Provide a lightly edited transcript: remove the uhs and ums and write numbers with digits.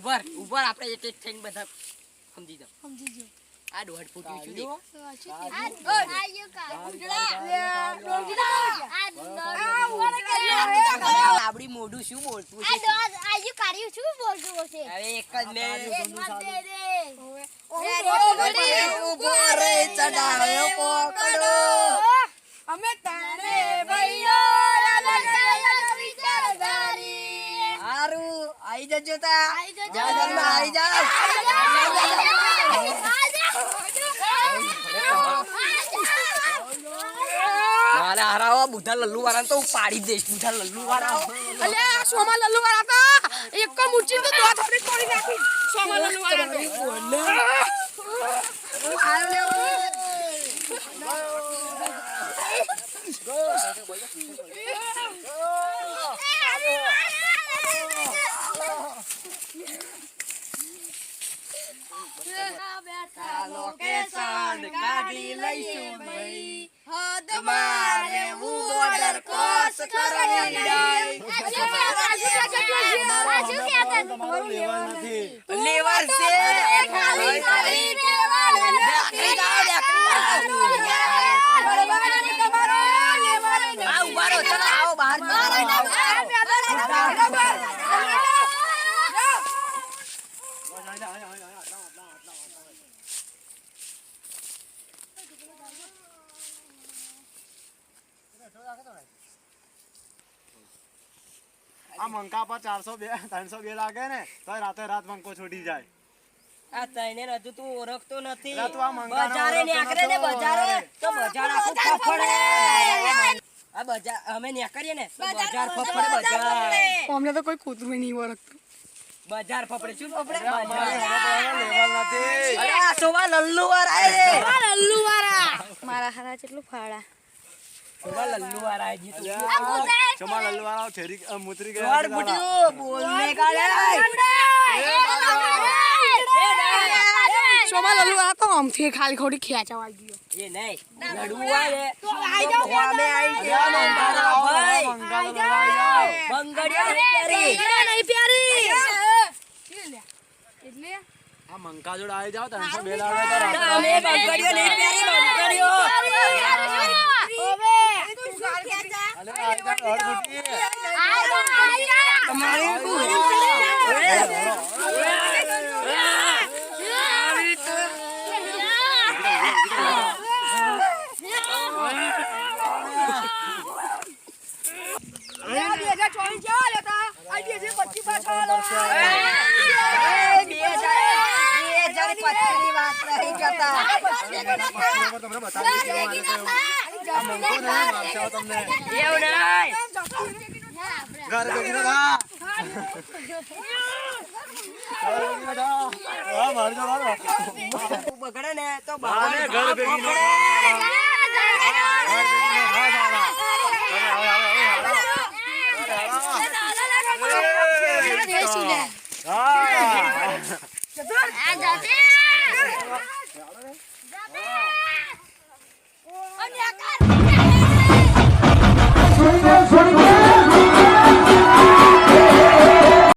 ઉભર આપણે એક એક થઈને બધા સમજી જાવ. આ 1.5 ફૂટ ઊંચું દેખ. આપડી મોઢું શું બોલતું છે? હવે એક જ ઉભો રે ચડાવ્યો પકડો. અમે તારે ભાઈઓ હારું આઈ જજો તા. આઈ જાવ. મારે હારાવા બુધા લલ્લુ વાળા તો પાડી દઈશ. બુધા લલ્લુ વાળા અલે આ સોમા લલ્લુ વાળા કા એક કો મુચી તો દો થોડી તોડી નાખી સોમા લલ્લુ વાળા લોકેશન કાઢી લઈશું ભાઈ. તમારે બોર્ડર ક્રોસ કરવી નહીં. લેવર છે ખાલી કરી દેવાની. આવ બારો ચલો આવો બહાર આ મંકા પર 400-302 લાગે ને તો રાતે રાત મંકો છોડી જાય. આ તઈને હજુ તું ઓળખતો નથી. તું આ મંકાનો બજારે નીકળે ને બજારે તો બજાર આખું ફફડે. આ બજાર અમે નીકળીએ ને તો બજાર ફફડે. બજાર અમને તો કોઈ કૂતરું નહીં ઓળખતું. બજાર ફફડે. શું ફફડે? લેવલ નથી. અરે આ સોવા લલ્લુ વાળા રે. લલ્લુ વાળા મારા હારા કેટલું ફાડા સોવા લલ્લુ વાળા જી તું. ચમા લલ્લુ વાળા છેરી મુતરી ગયા જોર બુટિયો બોલને કાલે. સોમા લલ્લુ વાળા તો આમથી ખાલી ખોટી ખેંચાવા ગયો. એ નહીં લડુવા રે તો આઈ જાવ. અમે આઈ ગયા ભાઈ. બંગડિયા નહીં પ્યારી. એટલે આ મંકા જોડ આવી જાવ 302 લાગે તો રાતે અમે બંગડિયો નહીં પ્યારી. બંગડિયો અલે આ બુટી તમારે તમને બતાવી આ મંકો ને મારશે તમને એવું નહીં. ઘર બેઠી ના મારજો મારો બગડે ને તો આને ઘર ભેગી નો આ